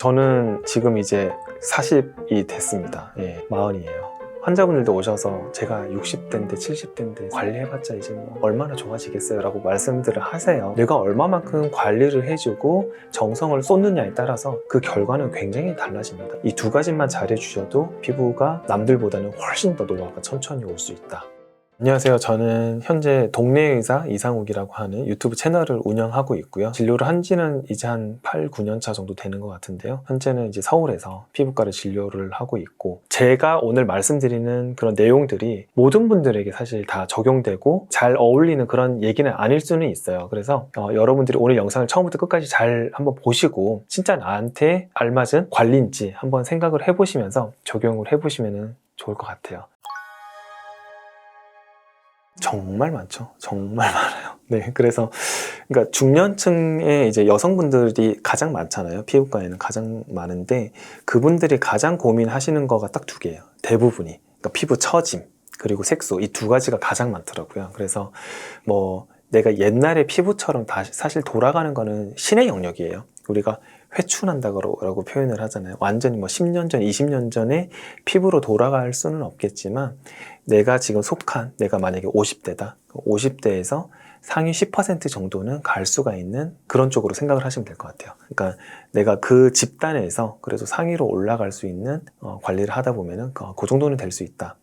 저는 지금 이제 40이 됐습니다. 예, 40이에요. 환자분들도 오셔서 제가 60대인데 70대인데 관리해봤자 이제 뭐 얼마나 좋아지겠어요 라고 말씀들을 하세요. 내가 얼마만큼 관리를 해주고 정성을 쏟느냐에 따라서 그 결과는 굉장히 달라집니다. 이 두 가지만 잘해주셔도 피부가 남들보다는 훨씬 더 노화가 천천히 올 수 있다. 안녕하세요. 저는 현재 동네의사 이상욱이라고 하는 유튜브 채널을 운영하고 있고요. 진료를 한 지는 이제 한 8, 9년 차 정도 되는 것 같은데요. 현재는 이제 서울에서 피부과를 진료를 하고 있고, 제가 오늘 말씀드리는 그런 내용들이 모든 분들에게 사실 다 적용되고 잘 어울리는 그런 얘기는 아닐 수는 있어요. 그래서 여러분들이 오늘 영상을 처음부터 끝까지 잘 한번 보시고 진짜 나한테 알맞은 관리인지 한번 생각을 해보시면서 적용을 해보시면 좋을 것 같아요. 정말 많죠. 정말 많아요. 네, 그래서 그러니까 중년층의 이제 여성분들이 가장 많잖아요. 피부과에는 가장 많은데 그분들이 가장 고민하시는 거가 딱 두 개예요. 대부분이. 그러니까 피부 처짐 그리고 색소, 이 두 가지가 가장 많더라고요. 그래서 뭐 내가 옛날의 피부처럼 다시 사실 돌아가는 거는 신의 영역이에요. 우리가 회춘한다고 표현을 하잖아요. 완전히 뭐 10년 전, 20년 전에 피부로 돌아갈 수는 없겠지만 내가 지금 속한, 내가 만약에 50대다. 50대에서 상위 10% 정도는 갈 수가 있는 그런 쪽으로 생각을 하시면 될 것 같아요. 그러니까 내가 그 집단에서 그래도 상위로 올라갈 수 있는 관리를 하다 보면은 그 정도는 될 수 있다.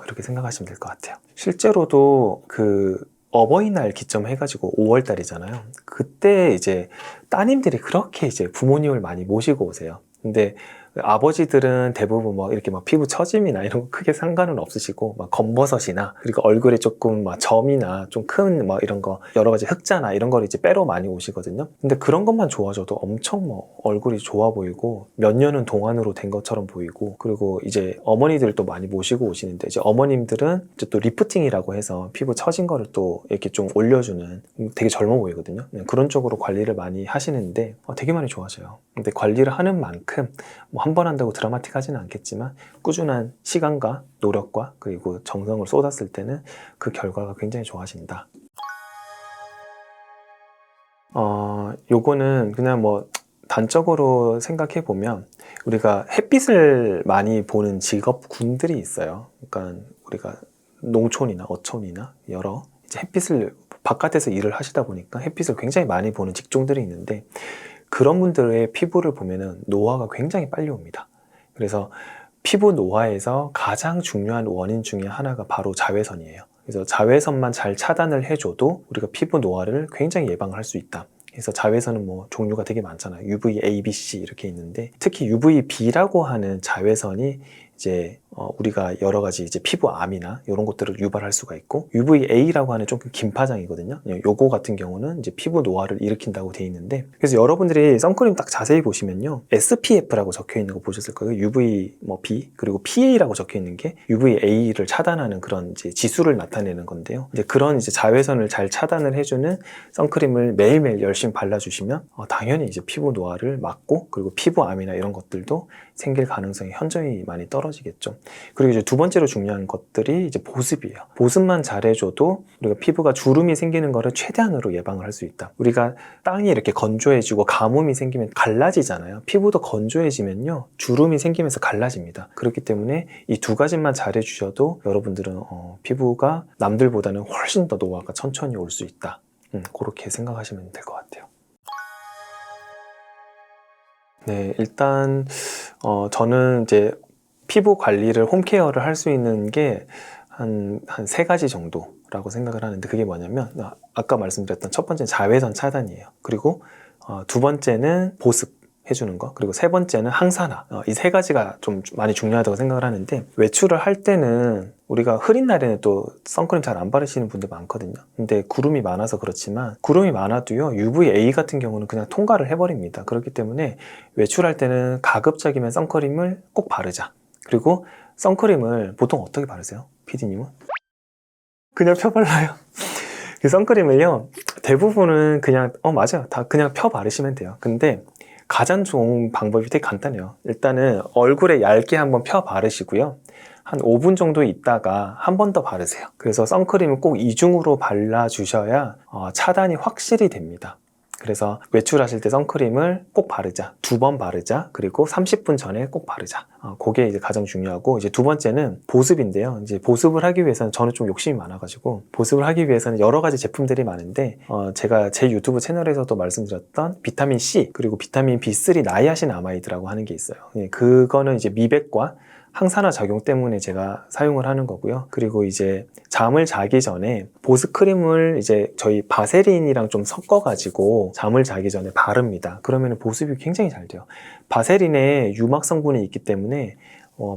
이렇게 생각하시면 될 것 같아요. 실제로도 그 어버이날 기점 해가지고 5월 달이잖아요. 그때 이제 따님들이 그렇게 이제 부모님을 많이 모시고 오세요. 근데 아버지들은 대부분 뭐 이렇게 막 피부 처짐이나 이런 거 크게 상관은 없으시고 막 검버섯이나 그리고 얼굴에 조금 막 점이나 좀 큰 뭐 이런 거 여러 가지 흑자나 이런 걸 이제 빼러 많이 오시거든요. 근데 그런 것만 좋아져도 엄청 뭐 얼굴이 좋아 보이고 몇 년은 동안으로 된 것처럼 보이고, 그리고 이제 어머니들도 많이 모시고 오시는데 이제 어머님들은 이제 또 리프팅이라고 해서 피부 처진 거를 또 이렇게 좀 올려주는, 되게 젊어 보이거든요. 그런 쪽으로 관리를 많이 하시는데 되게 많이 좋아져요. 근데 관리를 하는 만큼 뭐 한 번 한다고 드라마틱하지는 않겠지만 꾸준한 시간과 노력과 그리고 정성을 쏟았을 때는 그 결과가 굉장히 좋아진다. 요거는 그냥 뭐 단적으로 생각해 보면 우리가 햇빛을 많이 보는 직업군들이 있어요. 그러니까 우리가 농촌이나 어촌이나 여러 이제 햇빛을 바깥에서 일을 하시다 보니까 햇빛을 굉장히 많이 보는 직종들이 있는데 그런 분들의 피부를 보면은 노화가 굉장히 빨리 옵니다. 그래서 피부 노화에서 가장 중요한 원인 중에 하나가 바로 자외선이에요. 그래서 자외선만 잘 차단을 해줘도 우리가 피부 노화를 굉장히 예방할 수 있다. 그래서 자외선은 뭐 종류가 되게 많잖아요. UVA, B, C 이렇게 있는데 특히 UVB라고 하는 자외선이 이제 우리가 여러 가지 이제 피부암이나 이런 것들을 유발할 수가 있고, UVA라고 하는 조금 긴 파장이거든요. 요거 같은 경우는 이제 피부 노화를 일으킨다고 돼 있는데, 그래서 여러분들이 선크림 딱 자세히 보시면요, SPF라고 적혀 있는 거 보셨을 거예요. UV 뭐 B 그리고 PA라고 적혀 있는 게 UVA를 차단하는 그런 이제 지수를 나타내는 건데요. 이제 그런 이제 자외선을 잘 차단을 해주는 선크림을 매일매일 열심히 발라주시면 당연히 이제 피부 노화를 막고 그리고 피부암이나 이런 것들도 생길 가능성이 현저히 많이 떨어지겠죠. 그리고 이제 두 번째로 중요한 것들이 이제 보습이에요. 보습만 잘해줘도 우리가 피부가 주름이 생기는 거를 최대한으로 예방을 할 수 있다. 우리가 땅이 이렇게 건조해지고 가뭄이 생기면 갈라지잖아요. 피부도 건조해지면요, 주름이 생기면서 갈라집니다. 그렇기 때문에 이 두 가지만 잘해주셔도 여러분들은 피부가 남들보다는 훨씬 더 노화가 천천히 올 수 있다. 그렇게 생각하시면 될 것 같아요. 네, 일단 저는 이제 피부 관리를, 홈케어를 할 수 있는 게 한 세 가지 정도라고 생각을 하는데, 그게 뭐냐면 아까 말씀드렸던 첫 번째는 자외선 차단이에요. 그리고 두 번째는 보습 해주는 거, 그리고 세 번째는 항산화. 이 세 가지가 좀 많이 중요하다고 생각을 하는데, 외출을 할 때는 우리가 흐린 날에는 또 선크림 잘 안 바르시는 분들 많거든요. 근데 구름이 많아서 그렇지만 구름이 많아도요, UVA 같은 경우는 그냥 통과를 해버립니다. 그렇기 때문에 외출할 때는 가급적이면 선크림을 꼭 바르자. 그리고 선크림을 보통 어떻게 바르세요? PD님은? 그냥 펴 발라요. 그 선크림을요, 대부분은 그냥 맞아요, 다 그냥 펴 바르시면 돼요. 근데 가장 좋은 방법이 되게 간단해요. 일단은 얼굴에 얇게 한번 펴 바르시고요, 한 5분 정도 있다가 한 번 더 바르세요. 그래서 선크림을 꼭 이중으로 발라주셔야 차단이 확실히 됩니다. 그래서 외출하실 때 선크림을 꼭 바르자, 2번 바르자, 그리고 30분 전에 꼭 바르자. 그게 이제 가장 중요하고, 이제 두 번째는 보습인데요. 이제 보습을 하기 위해서는 저는 좀 욕심이 많아가지고 보습을 하기 위해서는 여러 가지 제품들이 많은데 제가 제 유튜브 채널에서도 말씀드렸던 비타민 C 그리고 비타민 B3 나이아신 아마이드라고 하는 게 있어요. 그거는 이제 미백과 항산화 작용 때문에 제가 사용을 하는 거고요. 그리고 이제 잠을 자기 전에 보습크림을 이제 저희 바세린이랑 좀 섞어가지고 잠을 자기 전에 바릅니다. 그러면 보습이 굉장히 잘 돼요. 바세린에 유막 성분이 있기 때문에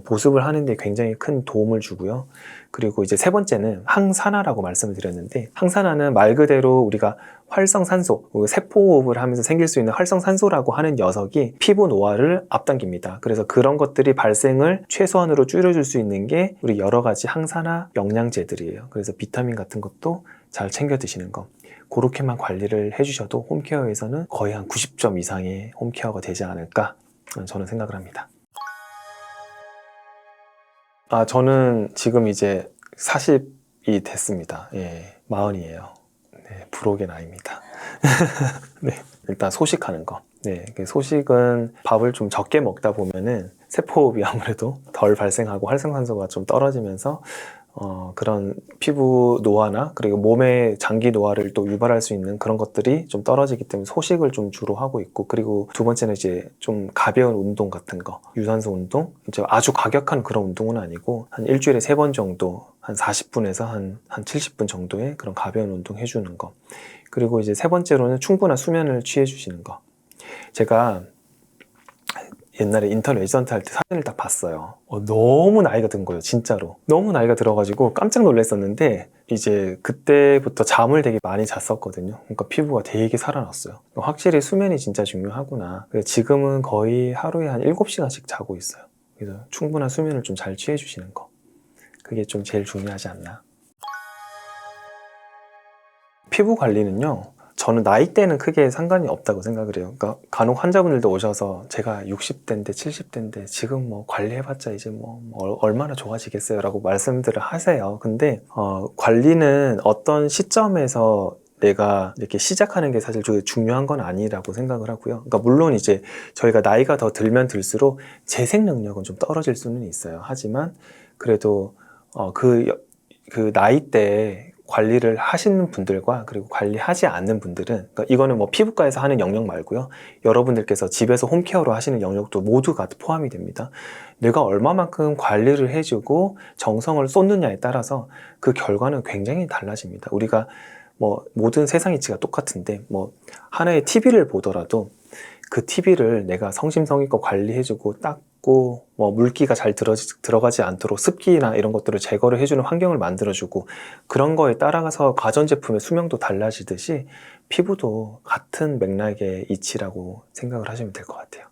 보습을 하는데 굉장히 큰 도움을 주고요. 그리고 이제 세 번째는 항산화라고 말씀을 드렸는데, 항산화는 말 그대로 우리가 활성산소, 세포호흡을 하면서 생길 수 있는 활성산소라고 하는 녀석이 피부 노화를 앞당깁니다. 그래서 그런 것들이 발생을 최소한으로 줄여줄 수 있는 게 우리 여러 가지 항산화 영양제들이에요. 그래서 비타민 같은 것도 잘 챙겨 드시는 거. 그렇게만 관리를 해주셔도 홈케어에서는 거의 한 90점 이상의 홈케어가 되지 않을까 저는 생각을 합니다. 저는 지금 이제 40이 됐습니다. 예, 40이에요. 네, 불혹의 나이입니다. 네, 일단 소식하는 거. 네, 소식은 밥을 좀 적게 먹다 보면은 세포호흡이 아무래도 덜 발생하고 활성산소가 좀 떨어지면서 그런 피부 노화나 그리고 몸의 장기 노화를 또 유발할 수 있는 그런 것들이 좀 떨어지기 때문에 소식을 좀 주로 하고 있고, 그리고 두 번째는 이제 좀 가벼운 운동 같은 거, 유산소 운동, 이제 아주 과격한 그런 운동은 아니고 한 일주일에 3번 정도, 한 40분에서 한 70분 정도의 그런 가벼운 운동 해주는 거. 그리고 이제 세 번째로는 충분한 수면을 취해 주시는 거. 제가 옛날에 인턴 레지던트 할 때 사진을 딱 봤어요. 너무 나이가 든 거예요, 진짜로. 너무 나이가 들어가지고 깜짝 놀랐었는데, 이제 그때부터 잠을 되게 많이 잤었거든요. 그러니까 피부가 되게 살아났어요. 확실히 수면이 진짜 중요하구나. 그래서 지금은 거의 하루에 한 7시간씩 자고 있어요. 그래서 충분한 수면을 좀 잘 취해 주시는 거. 그게 좀 제일 중요하지 않나. 피부 관리는요, 저는 나이대는 크게 상관이 없다고 생각을 해요. 그러니까 간혹 환자분들도 오셔서 제가 60대인데 70대인데 지금 뭐 관리해봤자 이제 뭐 얼마나 좋아지겠어요 라고 말씀들을 하세요. 근데 관리는 어떤 시점에서 내가 이렇게 시작하는 게 사실 중요한 건 아니라고 생각을 하고요. 그러니까 물론 이제 저희가 나이가 더 들면 들수록 재생 능력은 좀 떨어질 수는 있어요. 하지만 그래도 그 나이대에 관리를 하시는 분들과 그리고 관리하지 않는 분들은, 그러니까 이거는 뭐 피부과에서 하는 영역 말고요, 여러분들께서 집에서 홈케어로 하시는 영역도 모두가 포함이 됩니다. 내가 얼마만큼 관리를 해주고 정성을 쏟느냐에 따라서 그 결과는 굉장히 달라집니다. 우리가 뭐 모든 세상 이치가 똑같은데 뭐 하나의 TV를 보더라도 그 TV를 내가 성심성의껏 관리해주고 닦고 뭐 물기가 잘 들어가지 않도록 습기나 이런 것들을 제거를 해주는 환경을 만들어주고, 그런 거에 따라가서 가전제품의 수명도 달라지듯이 피부도 같은 맥락의 이치라고 생각을 하시면 될 것 같아요.